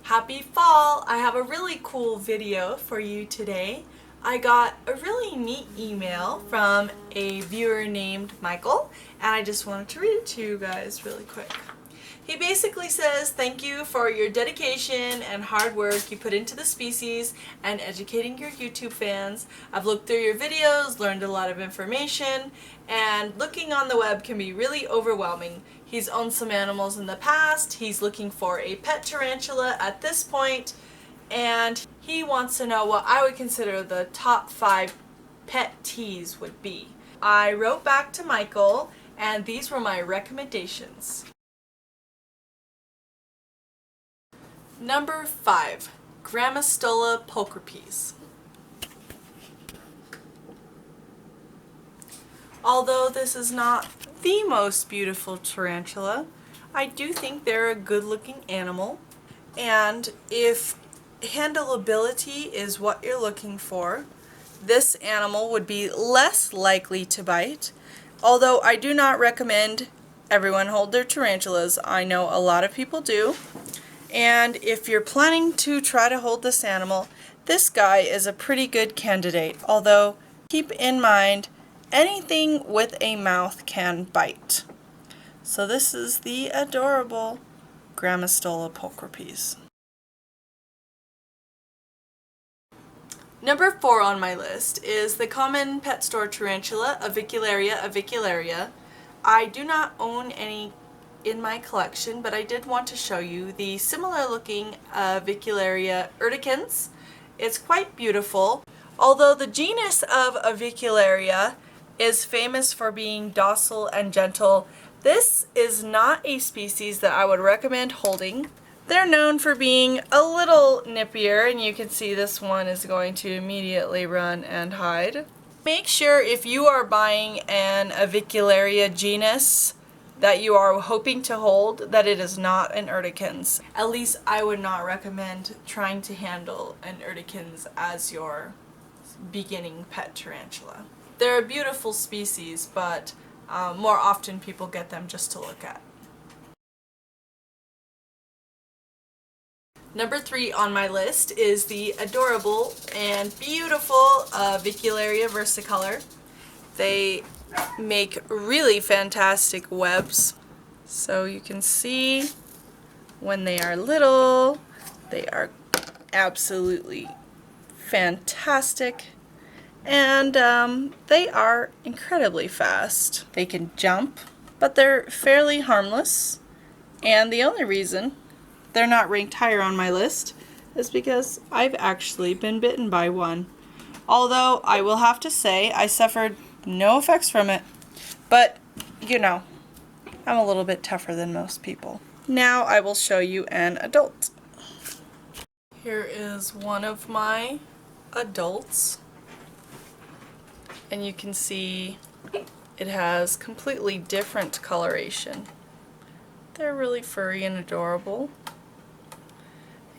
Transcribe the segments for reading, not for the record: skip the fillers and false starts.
Happy fall! I have a really cool video for you today. I got a really neat email from a viewer named Michael, and I just wanted to read it to you guys really quick. He basically says, thank you for your dedication and hard work you put into the species and educating your YouTube fans. I've looked through your videos, learned a lot of information, and looking on the web can be really overwhelming. He's owned some animals in the past, he's looking for a pet tarantula at this point, and he wants to know what I would consider the top 5 pet teas would be. I wrote back to Michael, and these were my recommendations. Number 5, Grammostola pulchripes. Although this is not the most beautiful tarantula, I do think they're a good-looking animal, and if handleability is what you're looking for, this animal would be less likely to bite, although I do not recommend everyone hold their tarantulas. I know a lot of people do. And if you're planning to try to hold this animal, this guy is a pretty good candidate, although keep in mind anything with a mouth can bite. So this is the adorable Grammostola pulchripes. Number 4 on my list is the common pet store tarantula, AVicularia. I do not own any in my collection, but I did want to show you the similar looking AVicularia urticans. It's quite beautiful. Although the genus of AVicularia is famous for being docile and gentle, this is not a species that I would recommend holding. They're known for being a little nippier, and you can see this one is going to immediately run and hide. Make sure if you are buying an AVicularia genus that you are hoping to hold that it is not an urticans. At least I would not recommend trying to handle an urticans as your beginning pet tarantula. They're a beautiful species, but more often people get them just to look at. Number 3 on my list is the adorable and beautiful AVicularia versicolor. They make really fantastic webs. So you can see when they are little, they are absolutely fantastic. And they are incredibly fast. They can jump, but they're fairly harmless. And the only reason they're not ranked higher on my list is because I've actually been bitten by one. Although I will have to say I suffered no effects from it. But, you know, I'm a little bit tougher than most people. Now I will show you an adult. Here is one of my adults. And you can see it has completely different coloration. They're really furry and adorable.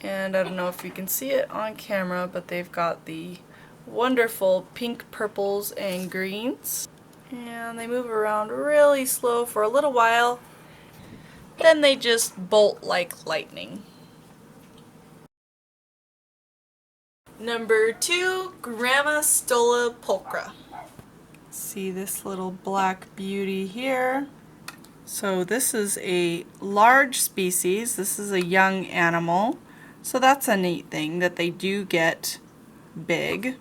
And I don't know if you can see it on camera, but they've got the wonderful pink, purples, and greens. And they move around really slow for a little while. Then they just bolt like lightning. Number 2, Grammostola pulchra. See this little black beauty here? So this is a large species. This is a young animal. So that's a neat thing that they do get big.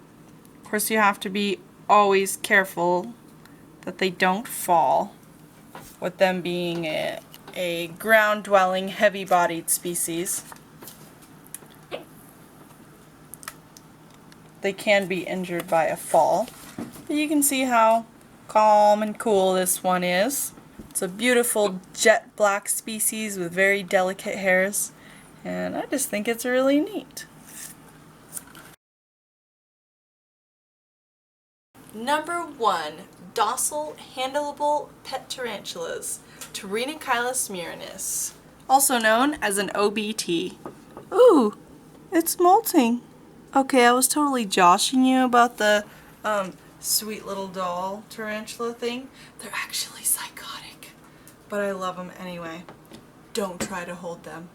Of course, you have to be always careful that they don't fall, with them being a ground-dwelling, heavy-bodied species. They can be injured by a fall. But you can see how calm and cool this one is. It's a beautiful jet black species with very delicate hairs, and I just think it's really neat. Number 1, docile, handleable pet tarantulas, Tarantula murinus, also known as an OBT. Ooh, it's molting. Okay, I was totally joshing you about the sweet little doll tarantula thing. They're actually psychotic, but I love them anyway. Don't try to hold them.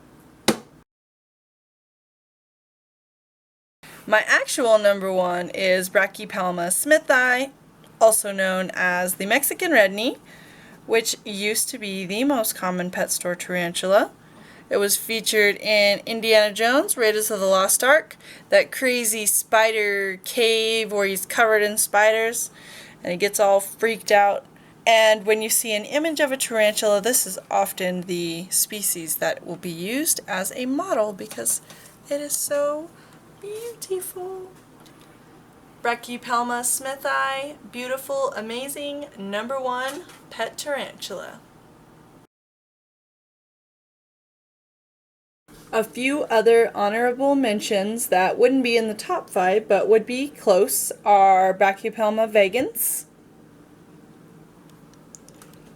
My actual number one is Brachypelma smithii, also known as the Mexican red knee, which used to be the most common pet store tarantula. It was featured in Indiana Jones, Raiders of the Lost Ark, that crazy spider cave where he's covered in spiders and he gets all freaked out. And when you see an image of a tarantula, this is often the species that will be used as a model because it is so beautiful. Brachypelma smithii, beautiful, amazing, number one pet tarantula. A few other honorable mentions that wouldn't be in the top 5 but would be close are Brachypelma vagans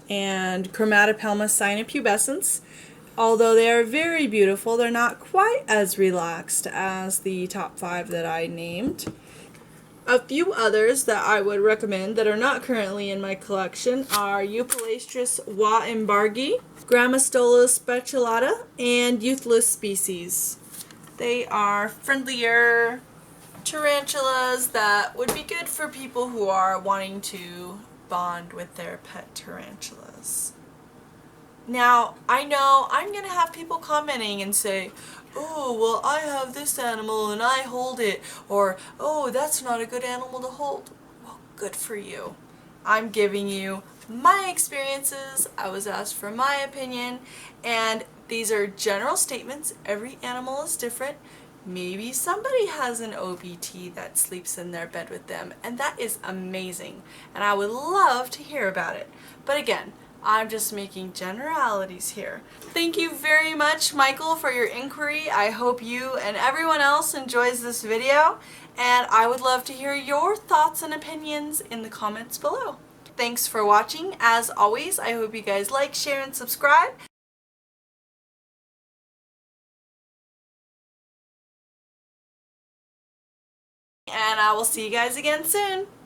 and Chromatopelma cyanopubescens. Although they are very beautiful, they're not quite as relaxed as the top 5 that I named. A few others that I would recommend that are not currently in my collection are Eupalastris waimbargi, Grammostola speculata, and Euthlus species. They are friendlier tarantulas that would be good for people who are wanting to bond with their pet tarantulas. Now, I know I'm going to have people commenting and say, oh, well, I have this animal and I hold it, or, oh, that's not a good animal to hold. Well, good for you. I'm giving you my experiences. I was asked for my opinion, and these are general statements. Every animal is different. Maybe somebody has an OBT that sleeps in their bed with them, and that is amazing, and I would love to hear about it. But again, I'm just making generalities here. Thank you very much, Michael, for your inquiry. I hope you and everyone else enjoys this video, and I would love to hear your thoughts and opinions in the comments below. Thanks for watching. As always, I hope you guys like, share, and subscribe. And I will see you guys again soon.